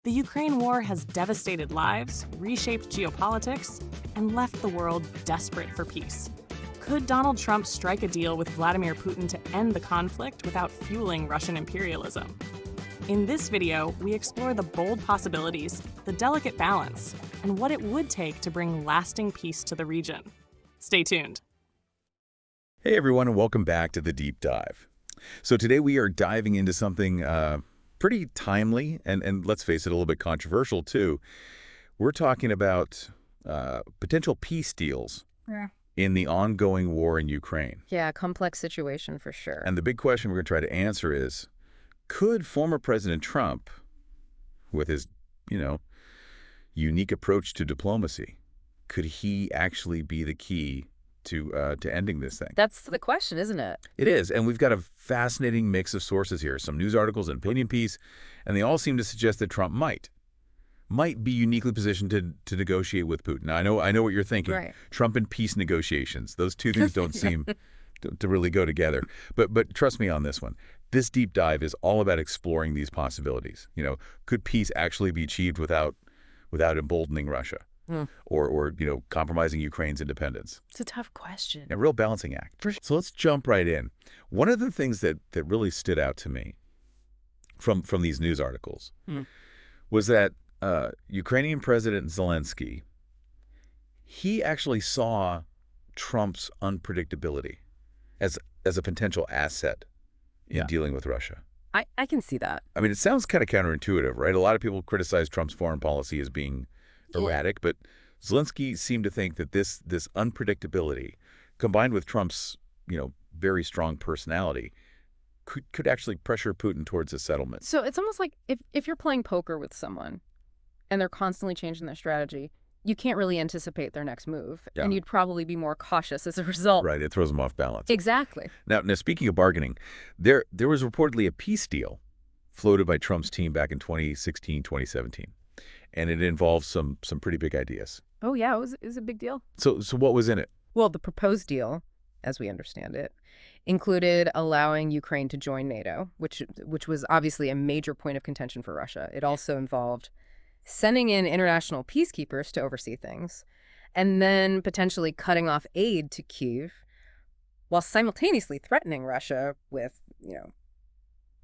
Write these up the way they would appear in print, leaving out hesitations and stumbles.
The Ukraine war has devastated lives, reshaped geopolitics, and left the world desperate for peace. Could Donald Trump strike a deal with Vladimir Putin to end the conflict without fueling Russian imperialism? In this video, we explore the bold possibilities, the delicate balance, and what it would take to bring lasting peace to the region. Stay tuned. Hey everyone, and welcome back to The Deep Dive. So today we are diving into something pretty timely and let's face it, a little bit controversial too. We're talking about potential peace deals in the ongoing war in Ukraine. Yeah, complex situation for sure. And the big question we're going to try to answer is, could former President Trump, with his, unique approach to diplomacy, could he actually be the key to ending this thing? That's the question, isn't it? It is, and we've got a fascinating mix of sources here, some news articles and opinion piece, and they all seem to suggest that Trump might be uniquely positioned to negotiate with Putin. Now, I know what you're thinking. Right. Trump and peace negotiations. Those two things don't seem to really go together. But trust me on this one. This deep dive is all about exploring these possibilities. Could peace actually be achieved without emboldening Russia? Or compromising Ukraine's independence? It's a tough question. A real balancing act. So let's jump right in. One of the things that really stood out to me from these news articles was that Ukrainian President Zelensky, he actually saw Trump's unpredictability as a potential asset in dealing with Russia. I can see that. I mean, it sounds kind of counterintuitive, right? A lot of people criticize Trump's foreign policy as being erratic, but Zelensky seemed to think that this unpredictability, combined with Trump's very strong personality, could actually pressure Putin towards a settlement. So it's almost like if you're playing poker with someone and they're constantly changing their strategy, you can't really anticipate their next move, and you'd probably be more cautious as a result. Right, it throws them off balance. Exactly. Now speaking of bargaining, there was reportedly a peace deal floated by Trump's team back in 2016, 2017. And it involves some pretty big ideas. Oh, yeah, it was a big deal. So what was in it? Well, the proposed deal, as we understand it, included allowing Ukraine to join NATO, which was obviously a major point of contention for Russia. It also involved sending in international peacekeepers to oversee things, and then potentially cutting off aid to Kyiv, while simultaneously threatening Russia with,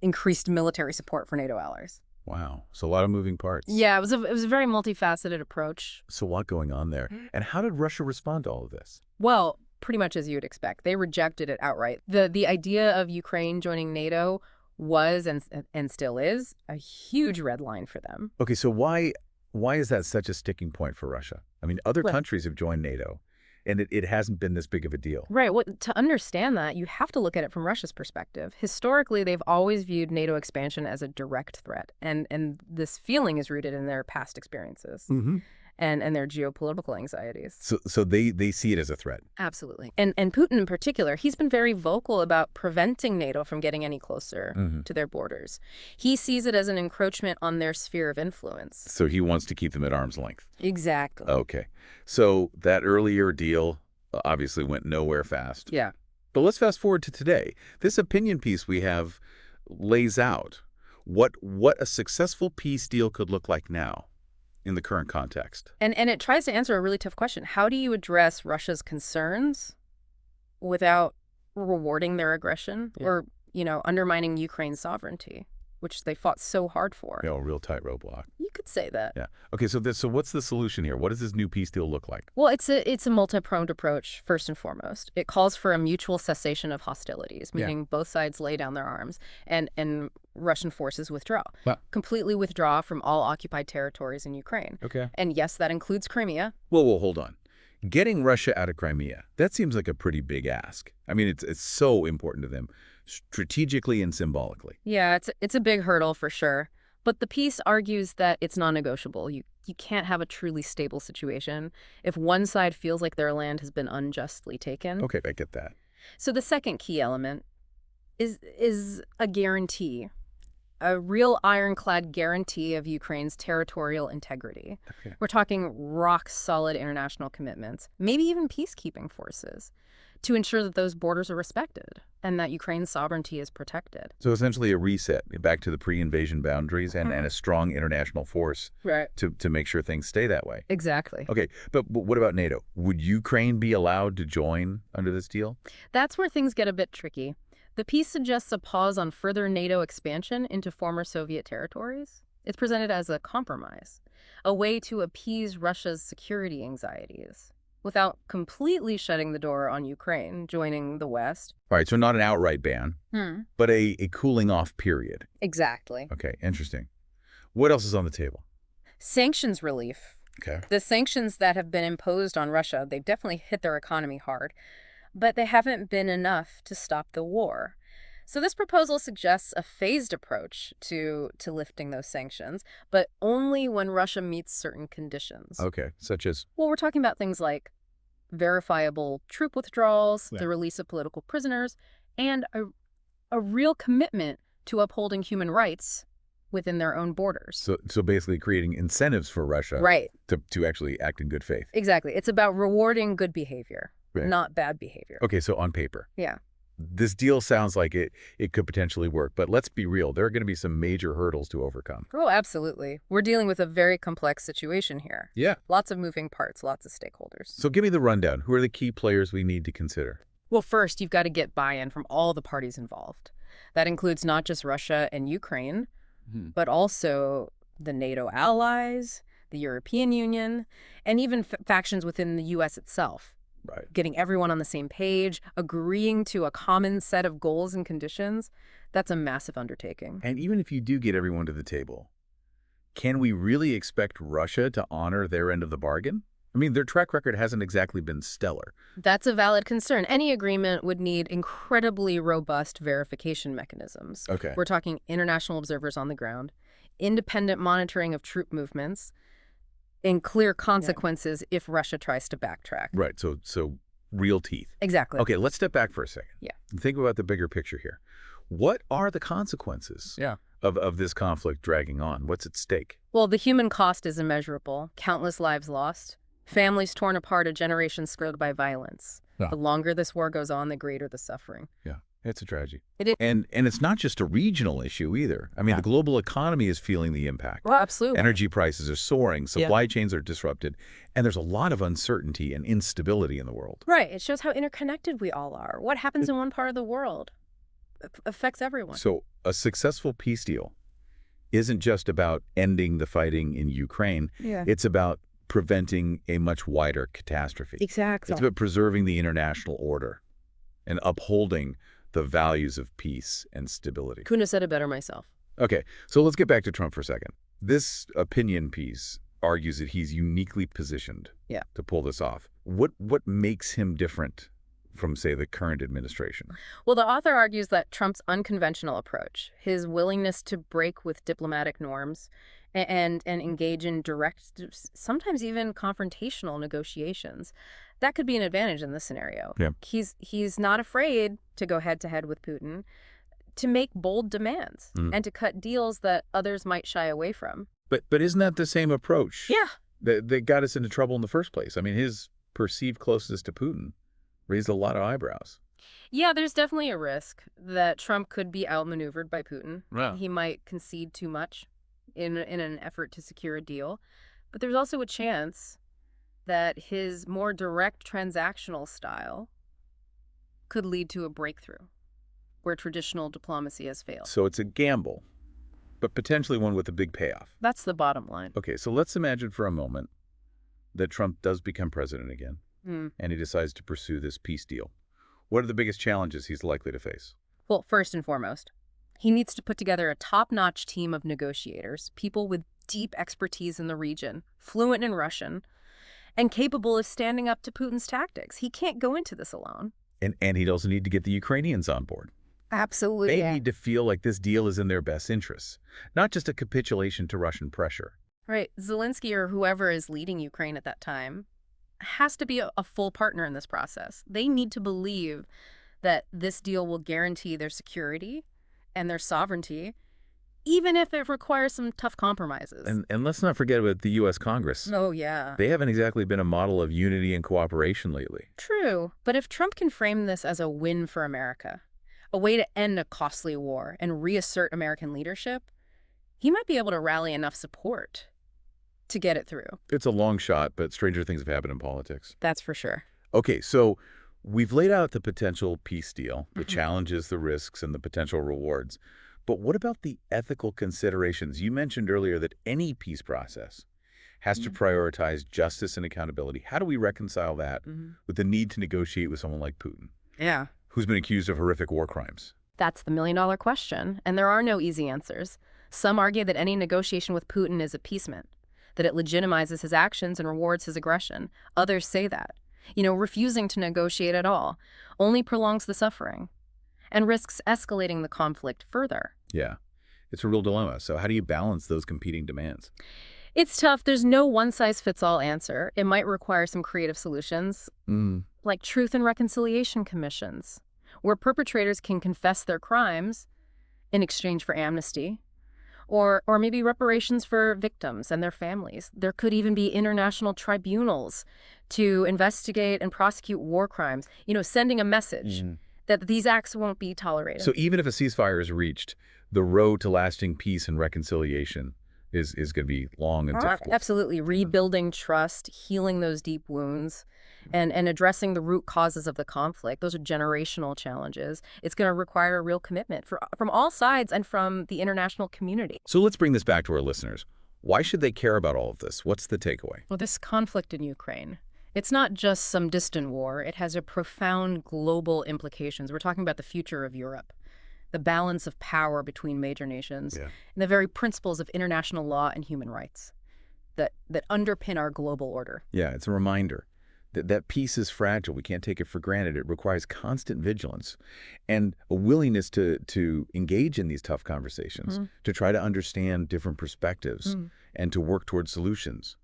increased military support for NATO allies. Wow. So a lot of moving parts. Yeah, it was a very multifaceted approach. So a lot going on there. And how did Russia respond to all of this? Well, pretty much as you would expect. They rejected it outright. The idea of Ukraine joining NATO was and still is a huge red line for them. Okay, so why is that such a sticking point for Russia? I mean, other countries have joined NATO, and it hasn't been this big of a deal. Right. Well, to understand that, you have to look at it from Russia's perspective. Historically, they've always viewed NATO expansion as a direct threat, and this feeling is rooted in their past experiences and their geopolitical anxieties. So they see it as a threat. Absolutely. And Putin in particular, he's been very vocal about preventing NATO from getting any closer to their borders. He sees it as an encroachment on their sphere of influence. So he wants to keep them at arm's length. Exactly. Okay. So that earlier deal obviously went nowhere fast. Yeah. But let's fast forward to today. This opinion piece we have lays out what a successful peace deal could look like now in the current context. And it tries to answer a really tough question. How do you address Russia's concerns without rewarding their aggression or, undermining Ukraine's sovereignty, which they fought so hard for? A real tightrope walk. You could say that. Yeah. Okay, so what's the solution here? What does this new peace deal look like? Well, it's a multi-pronged approach, first and foremost. It calls for a mutual cessation of hostilities, meaning both sides lay down their arms and Russian forces withdraw. Wow. Completely withdraw from all occupied territories in Ukraine. Okay. And yes, that includes Crimea. Well, hold on. Getting Russia out of Crimea, that seems like a pretty big ask. I mean, it's so important to them, strategically and symbolically. Yeah, it's a big hurdle for sure. But the piece argues that it's non-negotiable. You can't have a truly stable situation if one side feels like their land has been unjustly taken. Okay, I get that. So the second key element is a guarantee a real ironclad guarantee of Ukraine's territorial integrity. Okay. We're talking rock-solid international commitments, maybe even peacekeeping forces, to ensure that those borders are respected and that Ukraine's sovereignty is protected. So essentially a reset back to the pre-invasion boundaries and a strong international force Right. to make sure things stay that way. Exactly. Okay, but what about NATO? Would Ukraine be allowed to join under this deal? That's where things get a bit tricky. The peace suggests a pause on further NATO expansion into former Soviet territories. It's presented as a compromise, a way to appease Russia's security anxieties without completely shutting the door on Ukraine joining the West. All right, so not an outright ban, but a cooling off period. Exactly. Okay, interesting. What else is on the table? Sanctions relief. Okay. The sanctions that have been imposed on Russia, they've definitely hit their economy hard, but they haven't been enough to stop the war. So this proposal suggests a phased approach to lifting those sanctions, but only when Russia meets certain conditions. Okay, such as? Well, we're talking about things like verifiable troop withdrawals, Yeah. the release of political prisoners, and a real commitment to upholding human rights within their own borders. So basically creating incentives for Russia Right. to actually act in good faith. Exactly. It's about rewarding good behavior, Right. not bad behavior. Okay, so on paper. Yeah. This deal sounds like it could potentially work, but let's be real. There are going to be some major hurdles to overcome. Oh, absolutely. We're dealing with a very complex situation here. Yeah. Lots of moving parts, lots of stakeholders. So give me the rundown. Who are the key players we need to consider? Well, first, you've got to get buy-in from all the parties involved. That includes not just Russia and Ukraine, but also the NATO allies, the European Union, and even factions within the U.S. itself. Right. Getting everyone on the same page, agreeing to a common set of goals and conditions, that's a massive undertaking. And even if you do get everyone to the table, can we really expect Russia to honor their end of the bargain? I mean, their track record hasn't exactly been stellar. That's a valid concern. Any agreement would need incredibly robust verification mechanisms. Okay. We're talking international observers on the ground, independent monitoring of troop movements, and clear consequences if Russia tries to backtrack. Right. So real teeth. Exactly. Okay, let's step back for a second. Yeah. And think about the bigger picture here. What are the consequences of this conflict dragging on? What's at stake? Well, the human cost is immeasurable. Countless lives lost, families torn apart, a generation scarred by violence. Yeah. The longer this war goes on, the greater the suffering. Yeah, it's a tragedy. It is. And it's not just a regional issue either. I mean, the global economy is feeling the impact. Well, absolutely. Energy prices are soaring, supply chains are disrupted, and there's a lot of uncertainty and instability in the world. Right. It shows how interconnected we all are. What happens in one part of the world affects everyone. So a successful peace deal isn't just about ending the fighting in Ukraine. Yeah. It's about preventing a much wider catastrophe. Exactly. It's about preserving the international order and upholding the values of peace and stability. Couldn't have said it better myself. Okay, so let's get back to Trump for a second. This opinion piece argues that he's uniquely positioned to pull this off. What makes him different from, say, the current administration? Well, the author argues that Trump's unconventional approach, his willingness to break with diplomatic norms and engage in direct, sometimes even confrontational negotiations, that could be an advantage in this scenario. Yeah. He's not afraid to go head-to-head with Putin, to make bold demands, and to cut deals that others might shy away from. But isn't that the same approach? Yeah. That got us into trouble in the first place? I mean, his perceived closeness to Putin raised a lot of eyebrows. Yeah, there's definitely a risk that Trump could be outmaneuvered by Putin. Wow. He might concede too much in an effort to secure a deal. But there's also a chance that his more direct transactional style could lead to a breakthrough where traditional diplomacy has failed. So it's a gamble, but potentially one with a big payoff. That's the bottom line. Okay, so let's imagine for a moment that Trump does become president again, and he decides to pursue this peace deal. What are the biggest challenges he's likely to face? Well, first and foremost, he needs to put together a top-notch team of negotiators, people with deep expertise in the region, fluent in Russian, and capable of standing up to Putin's tactics. He can't go into this alone. And he'd also need to get the Ukrainians on board. Absolutely. They need to feel like this deal is in their best interests, not just a capitulation to Russian pressure. Right. Zelensky or whoever is leading Ukraine at that time has to be a full partner in this process. They need to believe that this deal will guarantee their security and their sovereignty even if it requires some tough compromises. And let's not forget about the U.S. Congress. Oh, yeah. They haven't exactly been a model of unity and cooperation lately. True, but if Trump can frame this as a win for America, a way to end a costly war and reassert American leadership, he might be able to rally enough support to get it through. It's a long shot, but stranger things have happened in politics. That's for sure. Okay, so we've laid out the potential peace deal, the challenges, the risks, and the potential rewards. But what about the ethical considerations? You mentioned earlier that any peace process has to prioritize justice and accountability. How do we reconcile that with the need to negotiate with someone like Putin? Yeah. Who's been accused of horrific war crimes? That's the million-dollar question, and there are no easy answers. Some argue that any negotiation with Putin is appeasement, that it legitimizes his actions and rewards his aggression. Others say that, refusing to negotiate at all only prolongs the suffering and risks escalating the conflict further. Yeah, it's a real dilemma. So how do you balance those competing demands? It's tough. There's no one-size-fits-all answer. It might require some creative solutions, like truth and reconciliation commissions, where perpetrators can confess their crimes in exchange for amnesty, or maybe reparations for victims and their families. There could even be international tribunals to investigate and prosecute war crimes, sending a message that these acts won't be tolerated. So even if a ceasefire is reached, the road to lasting peace and reconciliation is going to be long and difficult. Absolutely. Rebuilding trust, healing those deep wounds, and addressing the root causes of the conflict. Those are generational challenges. It's going to require a real commitment from all sides and from the international community. So let's bring this back to our listeners. Why should they care about all of this? What's the takeaway? Well, this conflict in Ukraine, it's not just some distant war. It has a profound global implications. We're talking about the future of Europe, the balance of power between major nations, and the very principles of international law and human rights that underpin our global order. Yeah, it's a reminder that peace is fragile. We can't take it for granted. It requires constant vigilance and a willingness to engage in these tough conversations, to try to understand different perspectives and to work towards solutions,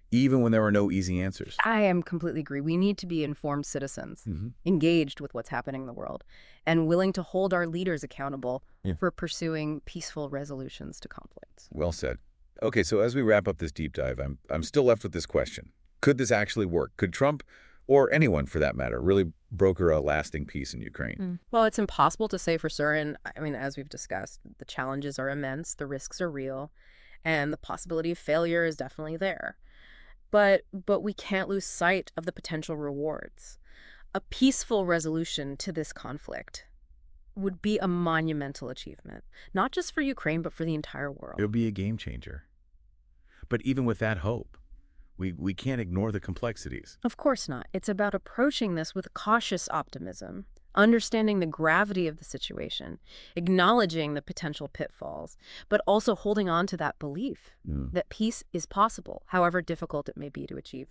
even when there are no easy answers. I am completely agree. We need to be informed citizens, engaged with what's happening in the world, and willing to hold our leaders accountable for pursuing peaceful resolutions to conflicts. Well said. Okay, so as we wrap up this deep dive, I'm still left with this question. Could this actually work? Could Trump, or anyone for that matter, really broker a lasting peace in Ukraine? Well, it's impossible to say for certain. I mean, as we've discussed, the challenges are immense, the risks are real, and the possibility of failure is definitely there. But we can't lose sight of the potential rewards. A peaceful resolution to this conflict would be a monumental achievement, not just for Ukraine, but for the entire world. It would be a game changer. But even with that hope, we can't ignore the complexities. Of course not. It's about approaching this with cautious optimism, understanding the gravity of the situation, acknowledging the potential pitfalls, but also holding on to that belief that peace is possible, however difficult it may be to achieve.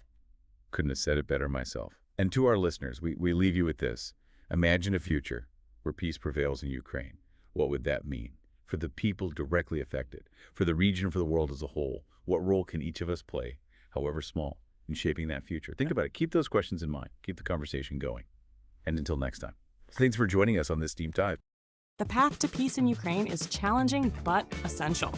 Couldn't have said it better myself. And to our listeners, we leave you with this. Imagine a future where peace prevails in Ukraine. What would that mean for the people directly affected, for the region, for the world as a whole? What role can each of us play, however small, in shaping that future? Think about it. Keep those questions in mind. Keep the conversation going. And until next time, thanks for joining us on this deep dive. The path to peace in Ukraine is challenging but essential.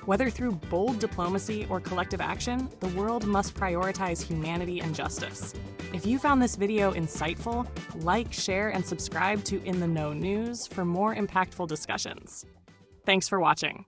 Whether through bold diplomacy or collective action, the world must prioritize humanity and justice. If you found this video insightful, like, share, and subscribe to In the Know News for more impactful discussions. Thanks for watching.